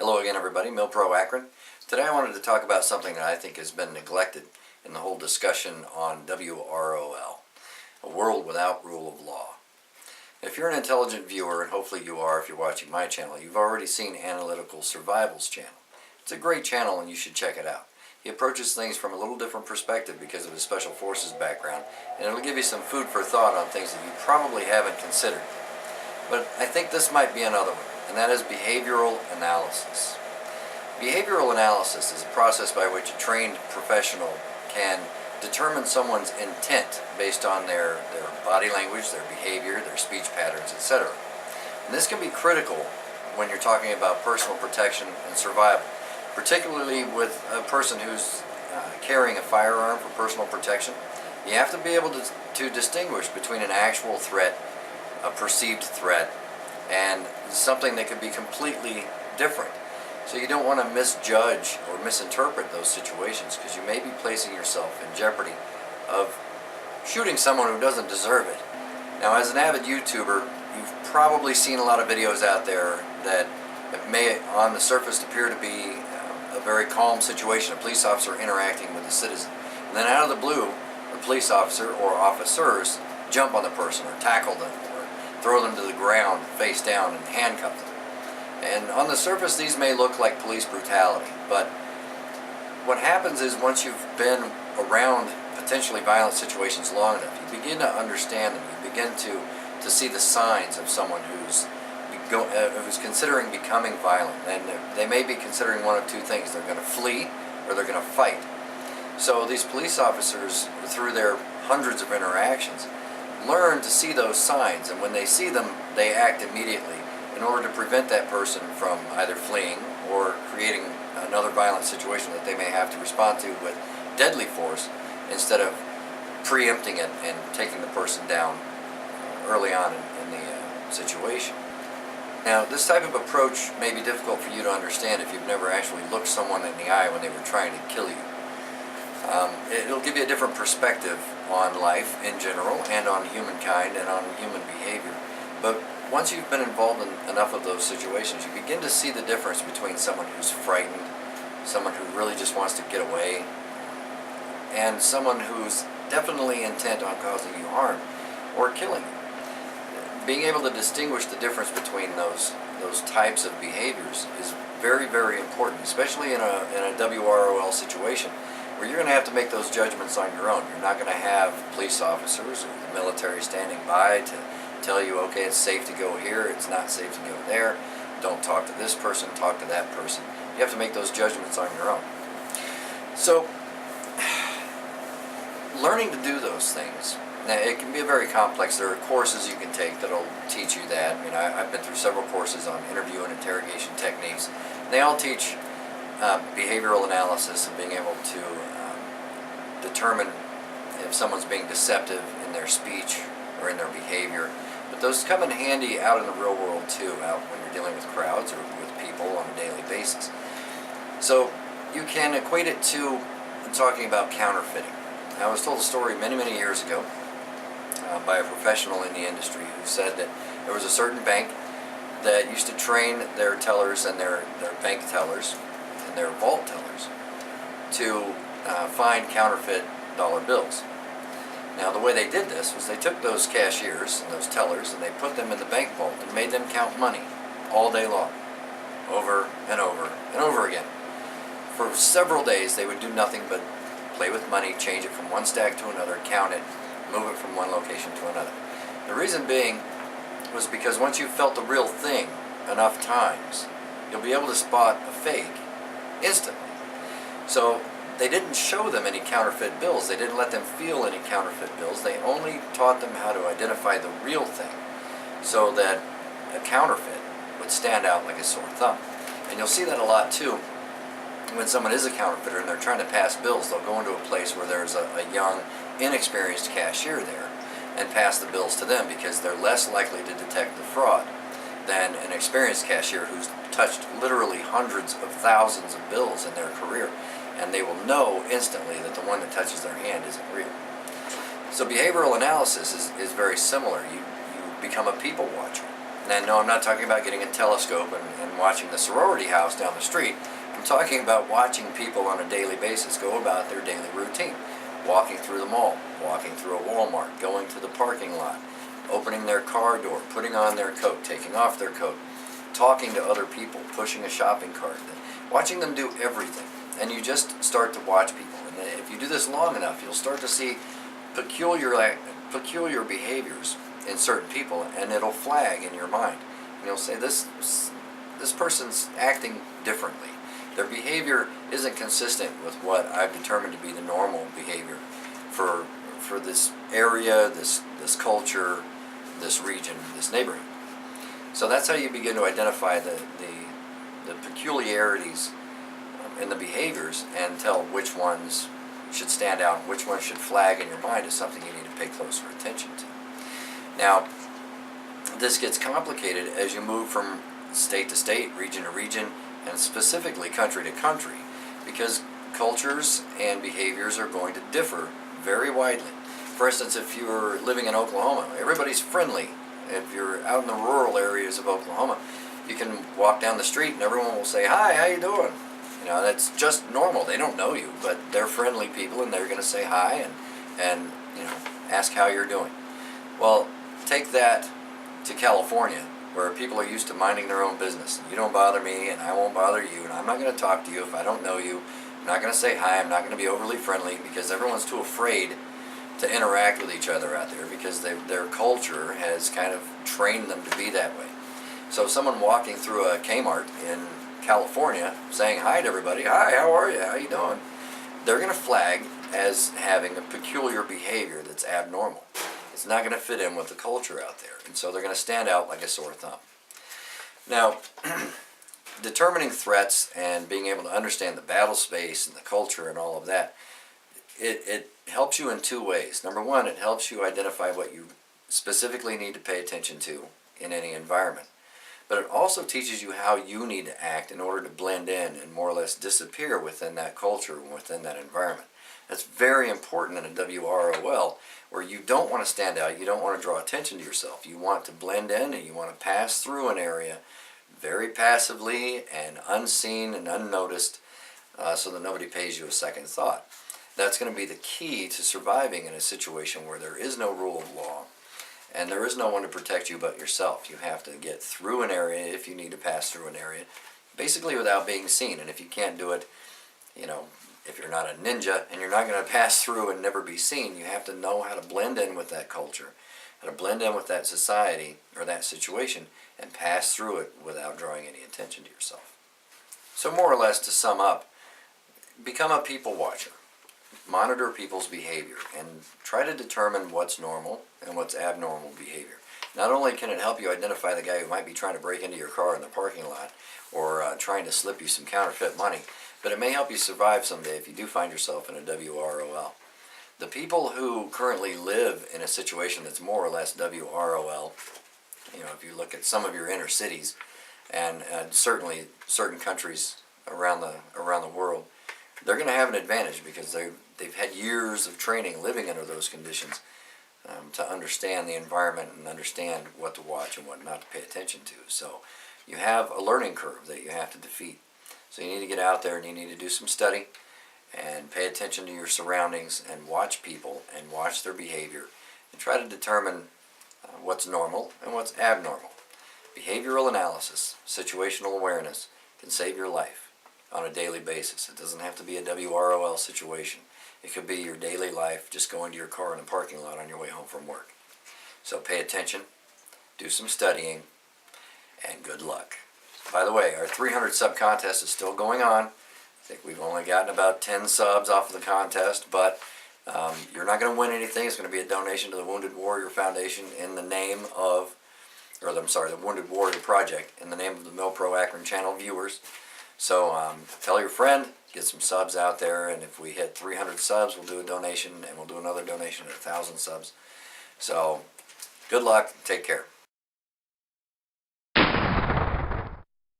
Hello again, everybody. MilPro Akron. Today I wanted to talk about something that I think has been neglected in the whole discussion on WROL, a world without rule of law. If you're an intelligent viewer, and hopefully you are if you're watching my channel, you've already seen Analytical Survival's channel. It's a great channel and you should check it out. He approaches things from a little different perspective because of his Special Forces background, and it'll give you some food for thought on things that you probably haven't considered. But I think this might be another one, and that is behavioral analysis. Behavioral analysis is a process by which a trained professional can determine someone's intent based on their body language, their behavior, their speech patterns, etc. And this can be critical when you're talking about personal protection and survival, particularly with a person who's carrying a firearm for personal protection. You have to be able to distinguish between an actual threat, a perceived threat, and something that could be completely different. So you don't want to misjudge or misinterpret those situations, because you may be placing yourself in jeopardy of shooting someone who doesn't deserve it. Now, as an avid YouTuber, you've probably seen a lot of videos out there that may on the surface appear to be a very calm situation, a police officer interacting with a citizen. And then out of the blue, a police officer or officers jump on the person or tackle them or throw them to the ground face down and handcuff them. And on the surface, these may look like police brutality, but what happens is once you've been around potentially violent situations long enough, you begin to understand them. You begin to see the signs of someone who's considering becoming violent, and they may be considering one of two things: they're going to flee or they're going to fight. So these police officers, through their hundreds of interactions, learn to see those signs, and when they see them, they act immediately in order to prevent that person from either fleeing or creating another violent situation that they may have to respond to with deadly force, instead of preempting it and taking the person down early on in the situation. Now, this type of approach may be difficult for you to understand if you've never actually looked someone in the eye when they were trying to kill you. It'll give you a different perspective on life in general, and on humankind, and on human behavior. But once you've been involved in enough of those situations, you begin to see the difference between someone who's frightened, someone who really just wants to get away, and someone who's definitely intent on causing you harm or killing you. Being able to distinguish the difference between those types of behaviors is very, very important, especially in a WROL situation, where you're going to have to make those judgments on your own. You're not going to have police officers or the military standing by to tell you, okay, it's safe to go here, it's not safe to go there, don't talk to this person, talk to that person. You have to make those judgments on your own. So, learning to do those things, now it can be very complex. There are courses you can take that'll teach you that. I mean, I've been through several courses on interview and interrogation techniques. They all teach behavioral analysis and being able to determine if someone's being deceptive in their speech or in their behavior. But those come in handy out in the real world too, out when you're dealing with crowds or with people on a daily basis. So you can equate it to talking about counterfeiting. I was told a story many, many years ago by a professional in the industry who said that there was a certain bank that used to train their tellers and their bank tellers and their vault tellers to find counterfeit dollar bills. Now, the way they did this was they took those cashiers and those tellers and they put them in the bank vault and made them count money all day long, over and over and over again. For several days, they would do nothing but play with money, change it from one stack to another, count it, move it from one location to another. The reason being was because once you've felt the real thing enough times, you'll be able to spot a fake instantly. So they didn't show them any counterfeit bills. They didn't let them feel any counterfeit bills. They only taught them how to identify the real thing, so that a counterfeit would stand out like a sore thumb. And you'll see that a lot too when someone is a counterfeiter and they're trying to pass bills. They'll go into a place where there's a young, inexperienced cashier there and pass the bills to them, because they're less likely to detect the fraud than an experienced cashier who's touched literally hundreds of thousands of bills in their career. And they will know instantly that the one that touches their hand isn't real. So behavioral analysis is very similar. You become a people watcher. And no, I'm not talking about getting a telescope and watching the sorority house down the street. I'm talking about watching people on a daily basis go about their daily routine. Walking through the mall, walking through a Walmart, going to the parking lot, opening their car door, putting on their coat, taking off their coat, talking to other people, pushing a shopping cart, watching them do everything. And you just start to watch people. And if you do this long enough, you'll start to see peculiar behaviors in certain people, and it'll flag in your mind. And you'll say, this person's acting differently. Their behavior isn't consistent with what I've determined to be the normal behavior for this area, this culture, this region, this neighborhood. So that's how you begin to identify the peculiarities in the behaviors and tell which ones should stand out and which ones should flag in your mind as something you need to pay closer attention to. Now, this gets complicated as you move from state to state, region to region, and specifically country to country, because cultures and behaviors are going to differ very widely. For instance, if you're living in Oklahoma, everybody's friendly. If you're out in the rural areas of Oklahoma, you can walk down the street and everyone will say, "Hi, how you doing?" You know, that's just normal. They don't know you, but they're friendly people and they're going to say hi and you know, ask how you're doing. Well, take that to California, where people are used to minding their own business. You don't bother me and I won't bother you, and I'm not going to talk to you if I don't know you. I'm not going to say hi. I'm not going to be overly friendly, because everyone's too afraid to interact with each other out there because their culture has kind of trained them to be that way. So someone walking through a Kmart in California saying hi to everybody, "Hi, how are you? How you doing?" They're going to flag as having a peculiar behavior that's abnormal. It's not going to fit in with the culture out there, and so they're going to stand out like a sore thumb. Now, determining threats and being able to understand the battle space and the culture and all of that, it helps you in two ways. Number one, it helps you identify what you specifically need to pay attention to in any environment. But it also teaches you how you need to act in order to blend in and more or less disappear within that culture and within that environment. That's very important in a WROL, where you don't want to stand out, you don't want to draw attention to yourself. You want to blend in and you want to pass through an area very passively and unseen and unnoticed, so that nobody pays you a second thought. That's going to be the key to surviving in a situation where there is no rule of law and there is no one to protect you but yourself. You have to get through an area if you need to pass through an area, basically without being seen. And if you can't do it, you know, if you're not a ninja and you're not going to pass through and never be seen, you have to know how to blend in with that culture, how to blend in with that society or that situation and pass through it without drawing any attention to yourself. So more or less, to sum up, become a people watcher. Monitor people's behavior and try to determine what's normal and what's abnormal behavior. Not only can it help you identify the guy who might be trying to break into your car in the parking lot or trying to slip you some counterfeit money, but it may help you survive someday if you do find yourself in a WROL. The people who currently live in a situation that's more or less WROL, you know, if you look at some of your inner cities and certainly certain countries around the world, they're going to have an advantage because they've had years of training living under those conditions to understand the environment and understand what to watch and what not to pay attention to. So you have a learning curve that you have to defeat. So you need to get out there and you need to do some study and pay attention to your surroundings and watch people and watch their behavior and try to determine what's normal and what's abnormal. Behavioral analysis, situational awareness can save your life on a daily basis. It doesn't have to be a WROL situation. It could be your daily life, just going to your car in a parking lot on your way home from work. So pay attention, do some studying, and good luck. By the way, our 300 sub contest is still going on. I think we've only gotten about 10 subs off of the contest, but you're not going to win anything. It's going to be a donation to the Wounded Warrior Foundation in the name of, the Wounded Warrior Project, in the name of the MilPro Akron channel viewers. So tell your friend, get some subs out there, and if we hit 300 subs, we'll do a donation, and we'll do another donation at 1,000 subs. So good luck, take care.